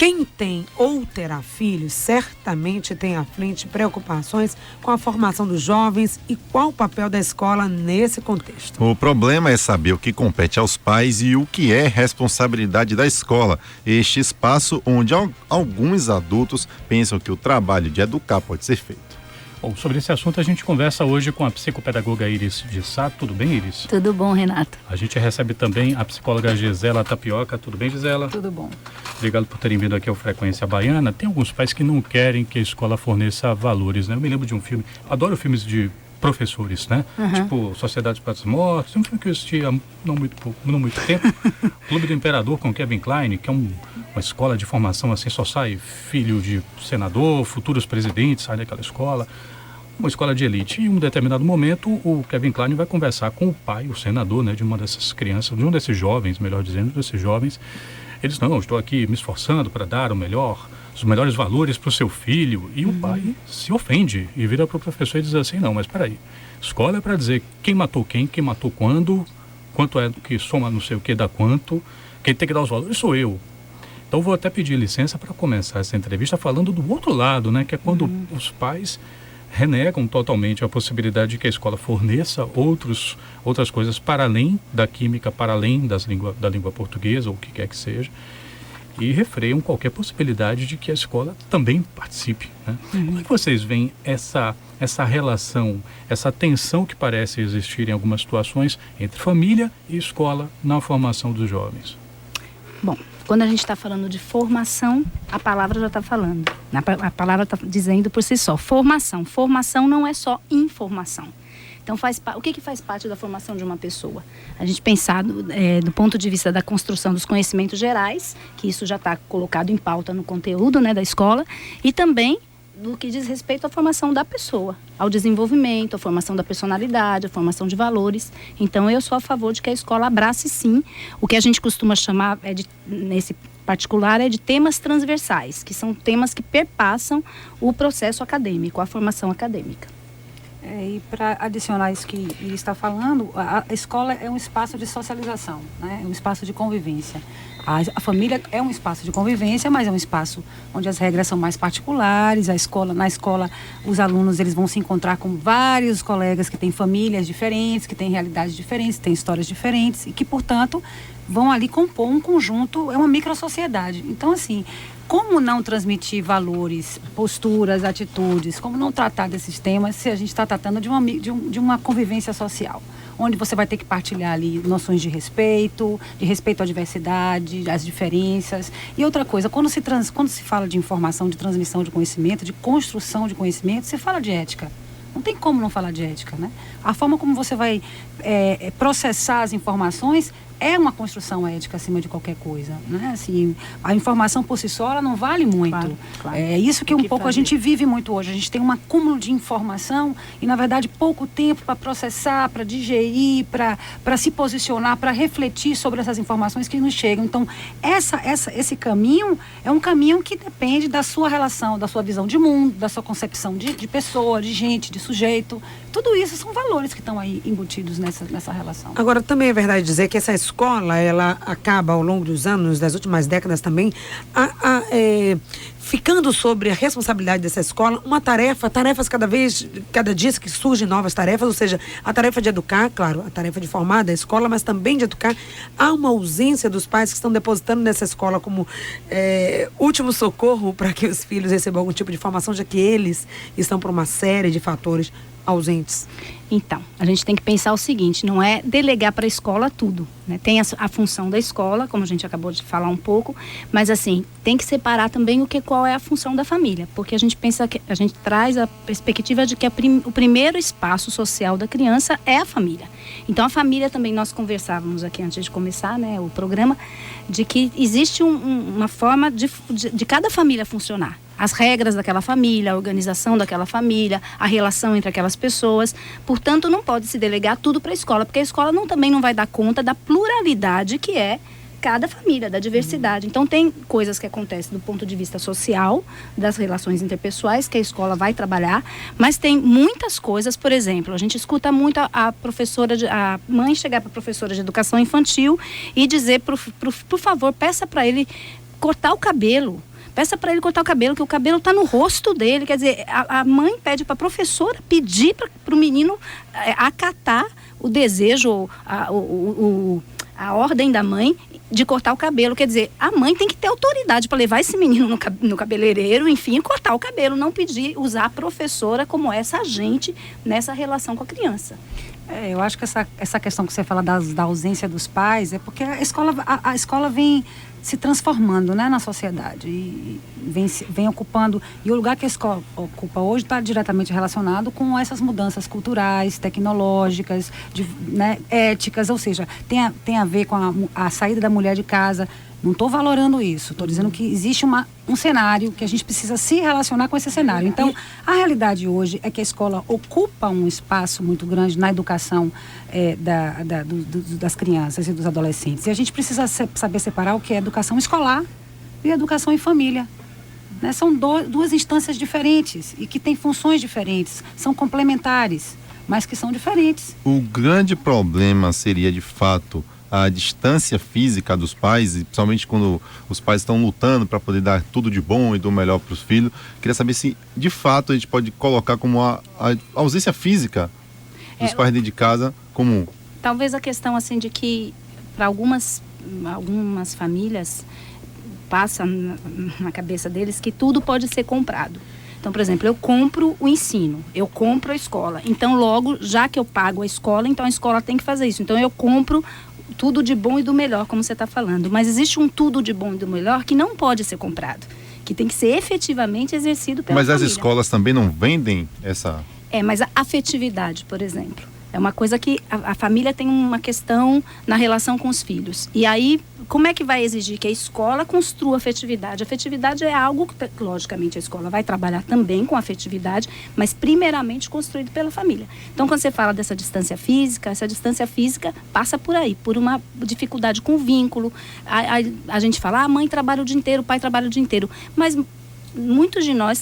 Quem tem ou terá filhos certamente tem à frente preocupações com a formação dos jovens e qual o papel da escola nesse contexto. O problema é saber o que compete aos pais e o que é responsabilidade da escola. Este espaço onde alguns adultos pensam que o trabalho de educar pode ser feito. Bom, sobre esse assunto a gente conversa hoje com a psicopedagoga Iris de Sá. Tudo bem, Iris? Tudo bom, Renato. A gente recebe também a psicóloga Gisela Tapioca. Tudo bem, Gisela? Tudo bom. Obrigado por terem vindo aqui ao Frequência Baiana. Tem alguns pais que não querem que a escola forneça valores, né? Eu me lembro de um filme, adoro filmes de professores, né? Tipo Sociedade para os Mortos, um filme que eu assisti há não muito tempo. Clube do Imperador com Kevin Kline, que é uma escola de formação assim, só sai filho de senador, futuros presidentes, sai daquela escola. Uma escola de elite. E em um determinado momento, o Kevin Kline vai conversar com o pai, o senador, né, de uma dessas crianças, de um desses jovens, melhor dizendo, desses jovens. Eles, não, estou aqui me esforçando para dar os melhores valores para o seu filho. E o pai se ofende e vira para o professor e diz assim, não, mas peraí, escola é para dizer quem matou quando, quanto é que soma não sei o que dá quanto, quem tem que dar os valores sou eu. Então vou até pedir licença para começar essa entrevista falando do outro lado, né, que é quando os pais renegam totalmente a possibilidade de que a escola forneça outras coisas para além da química, para além da língua portuguesa, ou o que quer que seja, e refreiam qualquer possibilidade de que a escola também participe, né? Como é que vocês veem essa relação, essa tensão que parece existir em algumas situações entre família e escola na formação dos jovens? Bom, quando a gente está falando de formação, a palavra já está falando. A palavra está dizendo por si só. Formação. Formação não é só informação. Então, o que faz parte da formação de uma pessoa? A gente pensar do ponto de vista da construção dos conhecimentos gerais, que isso já está colocado em pauta no conteúdo, né, da escola, e também do que diz respeito à formação da pessoa, ao desenvolvimento, à formação da personalidade, à formação de valores. Então, eu sou a favor de que a escola abrace, sim, o que a gente costuma chamar, nesse particular, de temas transversais, que são temas que perpassam o processo acadêmico, a formação acadêmica. E para adicionar isso que ele está falando, a escola é um espaço de socialização, né? É um espaço de convivência. A família é um espaço de convivência, mas é um espaço onde as regras são mais particulares. Na escola, os alunos eles vão se encontrar com vários colegas que têm famílias diferentes, que têm realidades diferentes, têm histórias diferentes e que, portanto, vão ali compor um conjunto, é uma microsociedade. Então, assim, como não transmitir valores, posturas, atitudes, como não tratar desses temas se a gente está tratando de uma convivência social, onde você vai ter que partilhar ali noções de respeito à diversidade, às diferenças. E outra coisa, quando se fala de informação, de transmissão de conhecimento, de construção de conhecimento, se fala de ética. Não tem como não falar de ética, né? A forma como você vai processar as informações é uma construção ética acima de qualquer coisa, né? Assim, a informação por si só, ela não vale muito. Claro. É isso que a gente vive muito hoje. A gente tem um acúmulo de informação e, na verdade, pouco tempo para processar, para digerir, para se posicionar, para refletir sobre essas informações que nos chegam. Então, esse caminho é um caminho que depende da sua relação, da sua visão de mundo, da sua concepção de pessoa, de gente, de sujeito. Tudo isso são valores que estão aí embutidos nessa relação. Agora, também é verdade dizer que essa escola, ela acaba ao longo dos anos, das últimas décadas também, ficando sobre a responsabilidade dessa escola, tarefas cada dia que surgem novas tarefas, ou seja, a tarefa de educar, claro, a tarefa de formar da escola, mas também de educar. Há uma ausência dos pais que estão depositando nessa escola como último socorro para que os filhos recebam algum tipo de formação, já que eles estão por uma série de fatores ausentes. Então, a gente tem que pensar o seguinte, não é delegar para a escola tudo, né? Tem a função da escola, como a gente acabou de falar um pouco, mas assim, tem que separar também qual é a função da família, porque a gente pensa que a gente traz a perspectiva de que o primeiro espaço social da criança é a família. Então, a família também, nós conversávamos aqui antes de começar, né, o programa, de que existe uma forma de cada família funcionar. As regras daquela família, a organização daquela família, a relação entre aquelas pessoas. Portanto, não pode se delegar tudo para a escola, porque a escola também não vai dar conta da pluralidade que é cada família, da diversidade. Então, tem coisas que acontecem do ponto de vista social, das relações interpessoais, que a escola vai trabalhar, mas tem muitas coisas, por exemplo, a gente escuta muito a mãe chegar para a professora de educação infantil e dizer, por favor, peça para ele cortar o cabelo. Peça para ele cortar o cabelo, que o cabelo está no rosto dele. Quer dizer, a mãe pede para a professora pedir para o menino acatar o desejo, a ordem da mãe de cortar o cabelo. Quer dizer, a mãe tem que ter autoridade para levar esse menino no cabeleireiro, enfim, e cortar o cabelo, não pedir, usar a professora como essa agente nessa relação com a criança. Eu acho que essa questão que você fala da ausência dos pais é porque a escola vem se transformando, né, na sociedade e vem ocupando, e o lugar que a escola ocupa hoje está diretamente relacionado com essas mudanças culturais, tecnológicas, né, éticas, ou seja, tem a ver com a saída da mulher de casa. Não estou valorando isso, estou dizendo que existe um cenário que a gente precisa se relacionar com esse cenário. Então, a realidade hoje é que a escola ocupa um espaço muito grande na educação das crianças e dos adolescentes. E a gente precisa saber separar o que é educação escolar e educação em família. Né? São duas instâncias diferentes e que têm funções diferentes, são complementares, mas que são diferentes. O grande problema seria, de fato, a distância física dos pais, e principalmente quando os pais estão lutando para poder dar tudo de bom e do melhor para os filhos. Queria saber se, de fato, a gente pode colocar como a ausência física dos pais dentro de casa comum. Talvez a questão, assim, de que para algumas famílias passa na cabeça deles que tudo pode ser comprado. Então, por exemplo, eu compro o ensino, eu compro a escola. Então, logo, já que eu pago a escola, então a escola tem que fazer isso. Então, eu compro tudo de bom e do melhor, como você está falando. Mas existe um tudo de bom e do melhor que não pode ser comprado, que tem que ser efetivamente exercido pela família. Mas as escolas também não vendem essa... Mas a afetividade, por exemplo, é uma coisa que a família tem uma questão na relação com os filhos. E aí, como é que vai exigir que a escola construa afetividade? A afetividade é algo que, logicamente, a escola vai trabalhar também com afetividade, mas primeiramente construído pela família. Então, quando você fala dessa distância física, essa distância física passa por aí, por uma dificuldade com o vínculo. A gente fala, a mãe trabalha o dia inteiro, o pai trabalha o dia inteiro, mas muitos de nós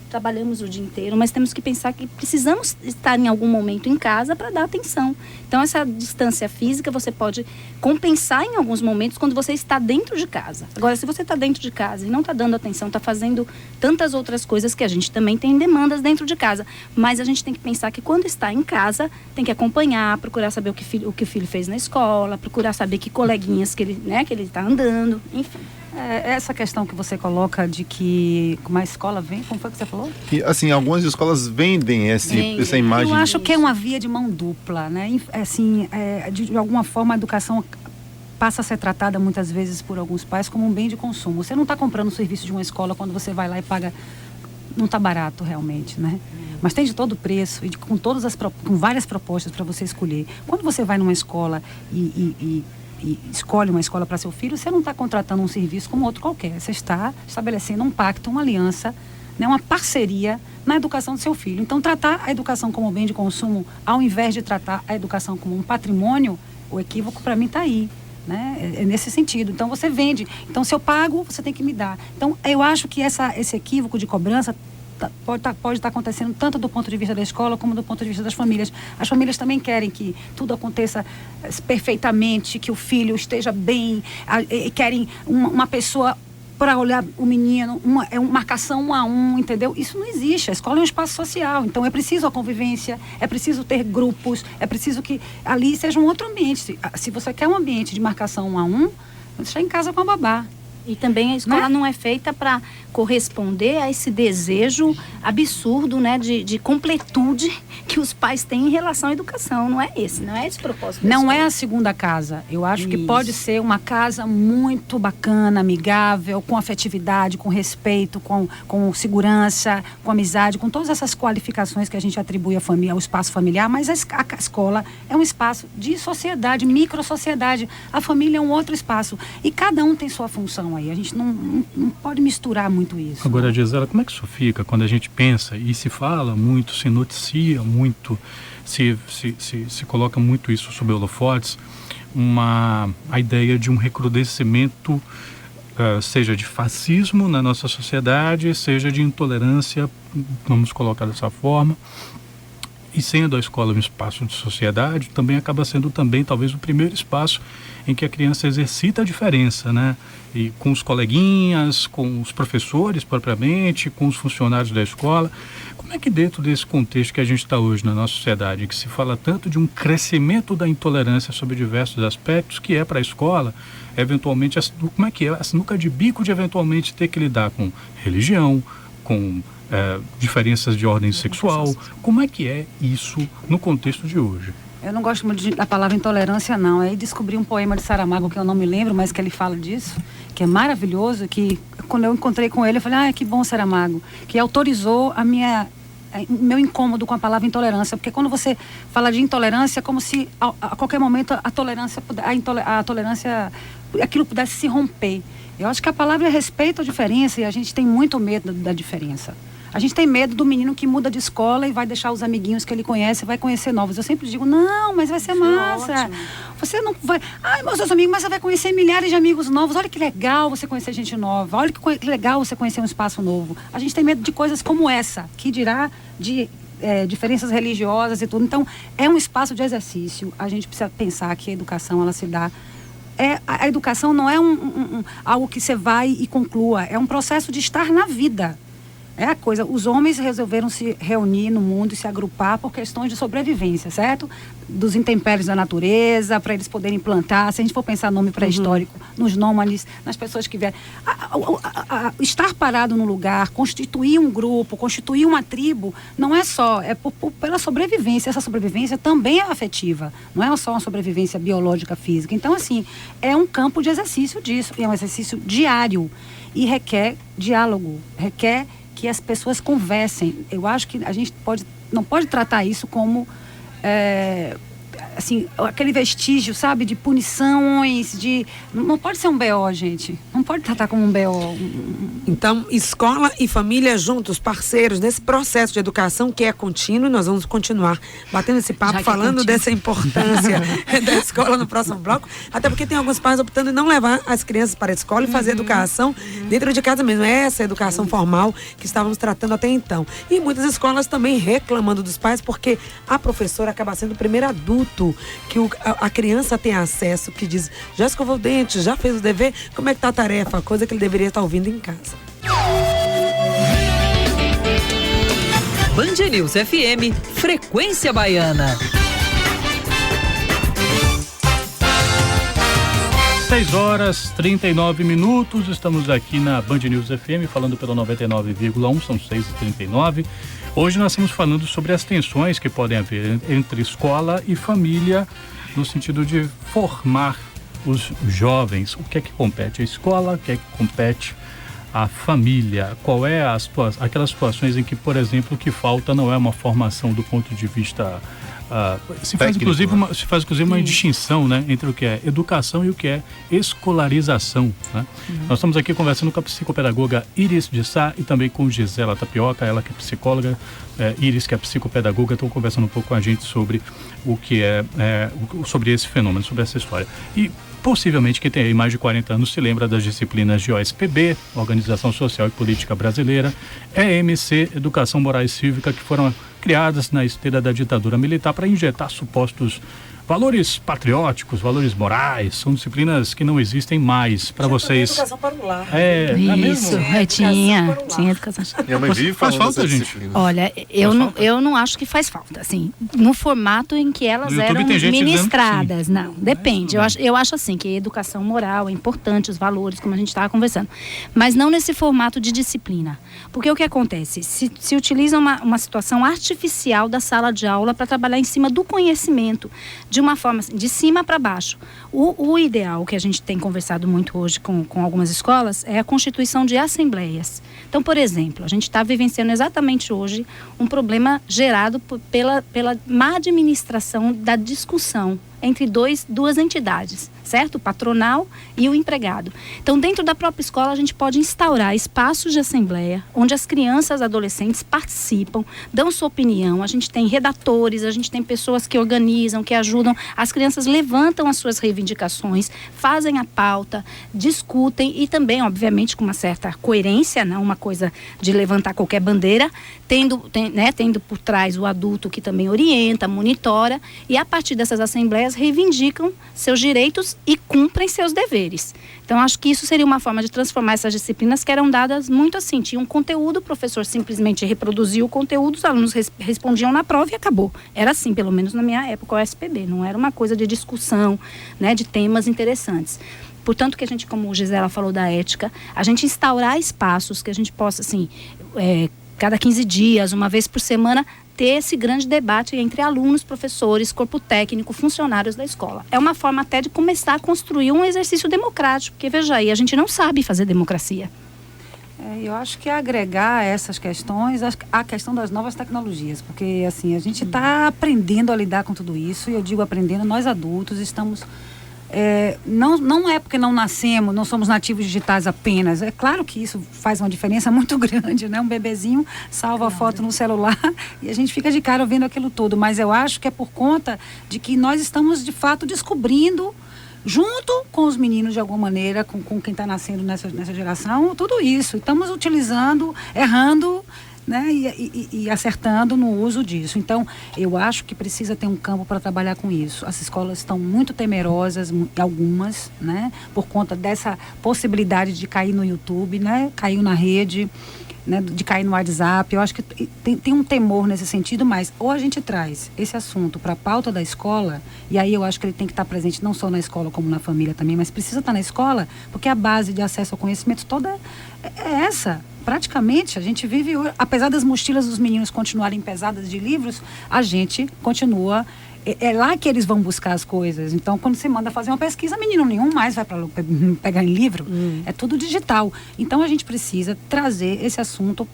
trabalhamos o dia inteiro, mas temos que pensar que precisamos estar em algum momento em casa para dar atenção. Então, essa distância física você pode compensar em alguns momentos quando você está dentro de casa. Agora, se você está dentro de casa e não está dando atenção, está fazendo tantas outras coisas que a gente também tem demandas dentro de casa. Mas a gente tem que pensar que quando está em casa, tem que acompanhar, procurar saber o que o filho fez na escola, procurar saber que coleguinhas que ele está andando, enfim. Essa questão que você coloca de que uma escola vem, como foi que você falou? Que, assim, algumas escolas vendem essa imagem. Eu acho que é uma via de mão dupla, né? Assim, de alguma forma a educação passa a ser tratada muitas vezes por alguns pais como um bem de consumo. Você não está comprando o serviço de uma escola quando você vai lá e paga, não está barato realmente, né? Mas tem de todo preço e com várias propostas para você escolher. Quando você vai numa escola e escolhe uma escola para seu filho, você não está contratando um serviço como outro qualquer. Você está estabelecendo um pacto, uma aliança, né, uma parceria na educação do seu filho. Então, tratar a educação como bem de consumo, ao invés de tratar a educação como um patrimônio, o equívoco para mim está aí. Né? É nesse sentido. Então, você vende. Então, se eu pago, você tem que me dar. Então, eu acho que esse equívoco de cobrança pode estar acontecendo tanto do ponto de vista da escola como do ponto de vista das famílias. As famílias também querem que tudo aconteça perfeitamente, que o filho esteja bem, querem uma pessoa para olhar o menino, uma marcação 1 a 1, entendeu? Isso não existe. A escola é um espaço social, então é preciso a convivência, é preciso ter grupos, é preciso que ali seja um outro ambiente. Se você quer um ambiente de marcação 1 a 1, você está em casa com a babá. E também a escola não é feita para corresponder a esse desejo absurdo, né, de completude que os pais têm em relação à educação. Não é esse propósito. Não é a segunda casa. Eu acho que pode ser uma casa muito bacana, amigável, com afetividade, com respeito, com segurança, com amizade, com todas essas qualificações que a gente atribui à família, ao espaço familiar, mas a escola é um espaço de sociedade, micro-sociedade. A família é um outro espaço. E cada um tem sua função aí. A gente não pode misturar muito isso. Agora, Gisela, como é que isso fica quando a gente pensa e se fala muito, se noticia muito, se coloca muito isso sob holofotes, a ideia de um recrudescimento, seja de fascismo na nossa sociedade, seja de intolerância, vamos colocar dessa forma. e sendo a escola um espaço de sociedade, também acaba sendo também talvez o primeiro espaço em que a criança exercita a diferença, né? E com os coleguinhas, com os professores propriamente, com os funcionários da escola. Como é que dentro desse contexto que a gente está hoje na nossa sociedade, que se fala tanto de um crescimento da intolerância sobre diversos aspectos, que é para a escola, eventualmente, como é que é a sinuca de bico de eventualmente ter que lidar com religião, com diferenças de ordem sexual. Como é que é isso no contexto de hoje? Eu não gosto muito da palavra intolerância, não. Aí descobri um poema de Saramago, que eu não me lembro, mas que ele fala disso, que é maravilhoso, que quando eu encontrei com ele, eu falei, que bom, Saramago, que autorizou meu incômodo com a palavra intolerância, porque quando você fala de intolerância, é como se a qualquer momento a tolerância, aquilo pudesse se romper. Eu acho que a palavra é respeito à diferença, e a gente tem muito medo da diferença. A gente tem medo do menino que muda de escola e vai deixar os amiguinhos que ele conhece, vai conhecer novos. Eu sempre digo, não, mas vai ser massa. Ótimo. Você não vai... meus seus amigos, mas você vai conhecer milhares de amigos novos. Olha que legal você conhecer gente nova. Olha que legal você conhecer um espaço novo. A gente tem medo de coisas como essa, que dirá de diferenças religiosas e tudo. Então, é um espaço de exercício. A gente precisa pensar que a educação, ela se dá... A educação não é algo que você vai e conclua. É um processo de estar na vida. É a coisa, os homens resolveram se reunir no mundo e se agrupar por questões de sobrevivência, certo? Dos intempéries da natureza, para eles poderem plantar. Se a gente for pensar nome pré-histórico, nos nômades, nas pessoas que vieram. Estar parado num lugar, constituir um grupo, constituir uma tribo, não é só, pela sobrevivência. Essa sobrevivência também é afetiva, não é só uma sobrevivência biológica, física. Então, assim, é um campo de exercício disso, é um exercício diário e requer diálogo, requer que as pessoas conversem. Eu acho que a gente não pode tratar isso como assim, aquele vestígio, sabe, de punições, não pode ser um BO, gente. Não pode tratar como um BO. Então, escola e família juntos, parceiros, nesse processo de educação que é contínuo, e nós vamos continuar batendo esse papo, falando dessa importância da escola no próximo bloco, até porque tem alguns pais optando em não levar as crianças para a escola e fazer educação dentro de casa mesmo. Essa educação formal que estávamos tratando até então. E muitas escolas também reclamando dos pais, porque a professora acaba sendo o primeiro adulto que a criança tem acesso, que diz, já escovou o dente, já fez o dever, como é que tá a tarefa? Coisa que ele deveria estar ouvindo em casa. Band News FM, Frequência Baiana. 6h39, estamos aqui na Band News FM, falando pelo 99,1, são 6h39. Hoje nós estamos falando sobre as tensões que podem haver entre escola e família, no sentido de formar os jovens. O que é que compete à escola, o que é que compete à família? Qual é aquelas situações em que, por exemplo, o que falta não é uma formação do ponto de vista... se faz inclusive uma distinção, né, entre o que é educação e o que é escolarização, né? Nós estamos aqui conversando com a psicopedagoga Iris de Sá e também com Gisela Tapioca, ela que é psicóloga, Iris que é psicopedagoga, estão conversando um pouco com a gente sobre o que sobre esse fenômeno, sobre essa história. E possivelmente quem tem aí mais de 40 anos se lembra das disciplinas de OSPB, Organização Social e Política Brasileira, EMC, Educação Moral e Cívica, que foram criadas na esteira da ditadura militar para injetar supostos valores patrióticos, valores morais. São disciplinas que não existem mais para vocês. Educação para o lar. Isso, tinha educação. Minha mãe vive faz falta, gente? Disciplina. Olha, eu não acho que faz falta, assim, no formato em que elas eram ministradas. Não, depende. Eu acho assim, que a educação moral é importante, os valores, como a gente estava conversando, mas não nesse formato de disciplina. Porque o que acontece? Se utiliza uma situação artificial da sala de aula para trabalhar em cima do conhecimento, de uma forma assim, de cima para baixo. O ideal que a gente tem conversado muito hoje com algumas escolas é a constituição de assembleias. Então, por exemplo, a gente está vivenciando exatamente hoje um problema gerado pela má administração da discussão entre duas entidades, certo? O patronal e o empregado. Então, dentro da própria escola, a gente pode instaurar espaços de assembleia, onde as crianças e adolescentes participam, dão sua opinião. A gente tem redatores, a gente tem pessoas que organizam, que ajudam. As crianças levantam as suas reivindicações, fazem a pauta, discutem e também, obviamente, com uma certa coerência, não uma coisa de levantar qualquer bandeira, tendo por trás o adulto que também orienta, monitora, e a partir dessas assembleias reivindicam seus direitos e cumprem seus deveres. Então, acho que isso seria uma forma de transformar essas disciplinas que eram dadas muito assim. Tinha um conteúdo, o professor simplesmente reproduzia o conteúdo, os alunos respondiam na prova e acabou. Era assim, pelo menos na minha época, o SPB. Não era uma coisa de discussão, né, de temas interessantes. Portanto, que a gente, como o Gisela falou da ética, a gente instaurar espaços que a gente possa, assim, cada 15 dias, uma vez por semana, ter esse grande debate entre alunos, professores, corpo técnico, funcionários da escola. É uma forma até de começar a construir um exercício democrático, porque, veja aí, a gente não sabe fazer democracia. Eu acho que agregar essas questões, a questão das novas tecnologias, porque, assim, a gente está aprendendo a lidar com tudo isso, e eu digo aprendendo, nós adultos estamos... não é porque não nascemos, não somos nativos digitais apenas. É claro que isso faz uma diferença muito grande, né? Um bebezinho salva a foto no celular e a gente fica de cara vendo aquilo todo. Mas eu acho que é por conta de que nós estamos, de fato, descobrindo, junto com os meninos, de alguma maneira, com quem está nascendo nessa geração, tudo isso. Estamos utilizando, errando, né, e acertando no uso disso. Então, eu acho que precisa ter um campo para trabalhar com isso. As escolas estão muito temerosas, algumas, né, por conta dessa possibilidade de cair no YouTube, né, caiu na rede, né, de cair no WhatsApp. Eu acho que tem um temor nesse sentido, mas ou a gente traz esse assunto para a pauta da escola, e aí eu acho que ele tem que estar presente não só na escola como na família também, mas precisa estar na escola, porque a base de acesso ao conhecimento toda é essa. Praticamente, a gente vive, apesar das mochilas dos meninos continuarem pesadas de livros, a gente continua... É lá que eles vão buscar as coisas. Então, quando você manda fazer uma pesquisa, menino nenhum mais vai para pegar em livro. É tudo digital. Então, a gente precisa trazer esse assunto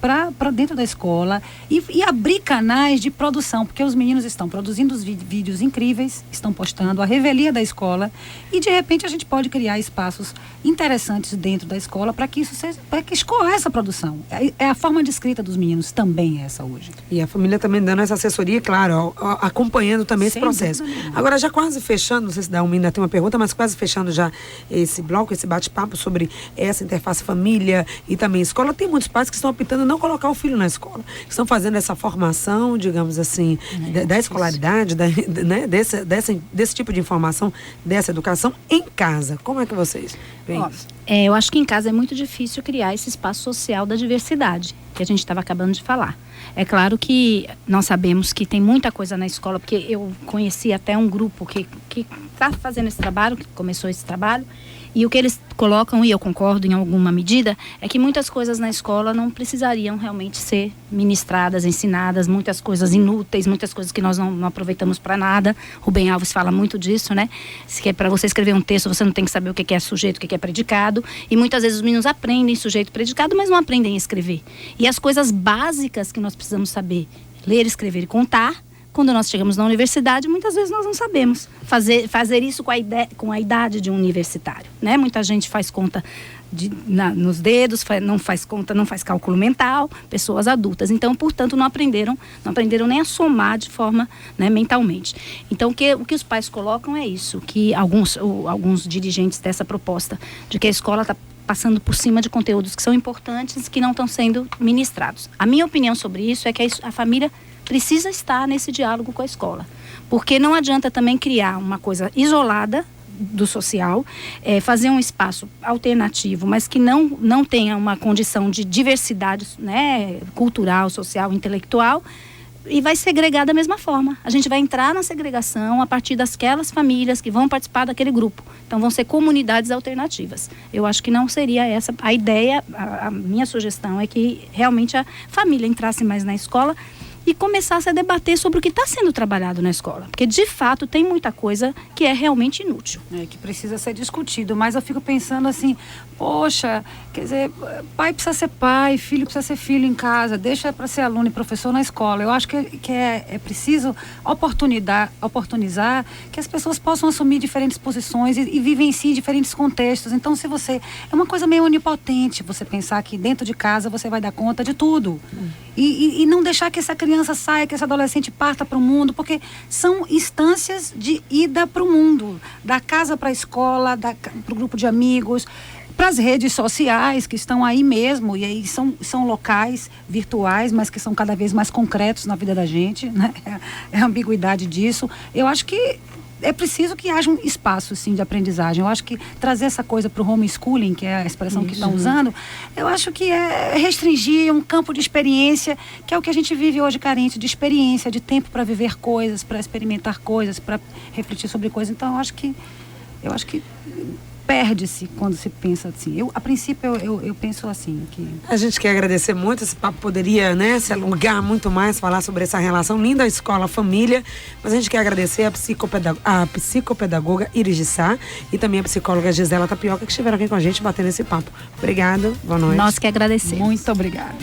para dentro da escola e abrir canais de produção, porque os meninos estão produzindo os vídeos incríveis, estão postando a revelia da escola e, de repente, a gente pode criar espaços interessantes dentro da escola para que isso seja, para que escoar essa produção. É a forma de escrita dos meninos também essa hoje. E a família também dando essa assessoria, claro, acompanhando também esse processo. Agora, já quase fechando, não sei se Dalma ainda tem uma pergunta, mas quase fechando já esse bloco, esse bate-papo sobre essa interface família e também escola, tem muitos pais que estão optando não colocar o filho na escola, que estão fazendo essa formação, digamos assim, da escolaridade, né, desse tipo de informação, dessa educação em casa. Como é que vocês veem isso? Eu acho que em casa é muito difícil criar esse espaço social da diversidade, que a gente estava acabando de falar. É claro que nós sabemos que tem muita coisa na escola, porque eu conheci até um grupo que está fazendo esse trabalho, que começou esse trabalho, e o que eles colocam, e eu concordo em alguma medida, é que muitas coisas na escola não precisariam realmente ser ministradas, ensinadas, muitas coisas inúteis, muitas coisas que nós não aproveitamos para nada. Rubem Alves fala muito disso, né? Que é para você escrever um texto, você não tem que saber o que é sujeito, o que é predicado, e muitas vezes os meninos aprendem sujeito e predicado, mas não aprendem a escrever. E as coisas básicas que nós precisamos saber, ler, escrever e contar, quando nós chegamos na universidade, muitas vezes nós não sabemos fazer isso com a idade de um universitário, né? Muita gente faz conta nos dedos, não faz conta, não faz cálculo mental, pessoas adultas. Então, portanto, não aprenderam nem a somar de forma, né, mentalmente. Então, o que os pais colocam é isso, que alguns dirigentes dessa proposta, de que a escola está passando por cima de conteúdos que são importantes, que não estão sendo ministrados. A minha opinião sobre isso é que a família precisa estar nesse diálogo com a escola, porque não adianta também criar uma coisa isolada do social, fazer um espaço alternativo, mas que não tenha uma condição de diversidade, né, cultural, social, intelectual, e vai segregar da mesma forma. A gente vai entrar na segregação a partir daquelas famílias que vão participar daquele grupo. Então vão ser comunidades alternativas. Eu acho que não seria essa a ideia. A minha sugestão é que realmente a família entrasse mais na escola e começasse a debater sobre o que está sendo trabalhado na escola. Porque, de fato, tem muita coisa que é realmente inútil. Que precisa ser discutido, mas eu fico pensando assim, poxa, quer dizer, pai precisa ser pai, filho precisa ser filho em casa, deixa para ser aluno e professor na escola. Eu acho que é preciso oportunizar que as pessoas possam assumir diferentes posições e vivenciar diferentes contextos. Então, se você... É uma coisa meio onipotente você pensar que dentro de casa você vai dar conta de tudo. E não deixar que essa criança saia, que esse adolescente parta para o mundo, porque são instâncias de ida para o mundo, da casa para a escola, para o grupo de amigos, para as redes sociais que estão aí mesmo, e aí são locais virtuais, mas que são cada vez mais concretos na vida da gente, né? É a ambiguidade disso. Eu acho que é preciso que haja um espaço, sim, de aprendizagem. Eu acho que trazer essa coisa para o homeschooling, que é a expressão que estão usando, eu acho que é restringir um campo de experiência, que é o que a gente vive hoje carente de experiência, de tempo para viver coisas, para experimentar coisas, para refletir sobre coisas. Então, eu acho que perde-se quando se pensa assim. A princípio, eu penso assim. Que... A gente quer agradecer muito. Esse papo poderia, né, se alongar muito mais, falar sobre essa relação linda escola-família. Mas a gente quer agradecer a psicopedagoga Iris de Sá e também a psicóloga Gisela Tapioca, que estiveram aqui com a gente batendo esse papo. Obrigada, boa noite. Nós que agradecemos. Muito obrigada.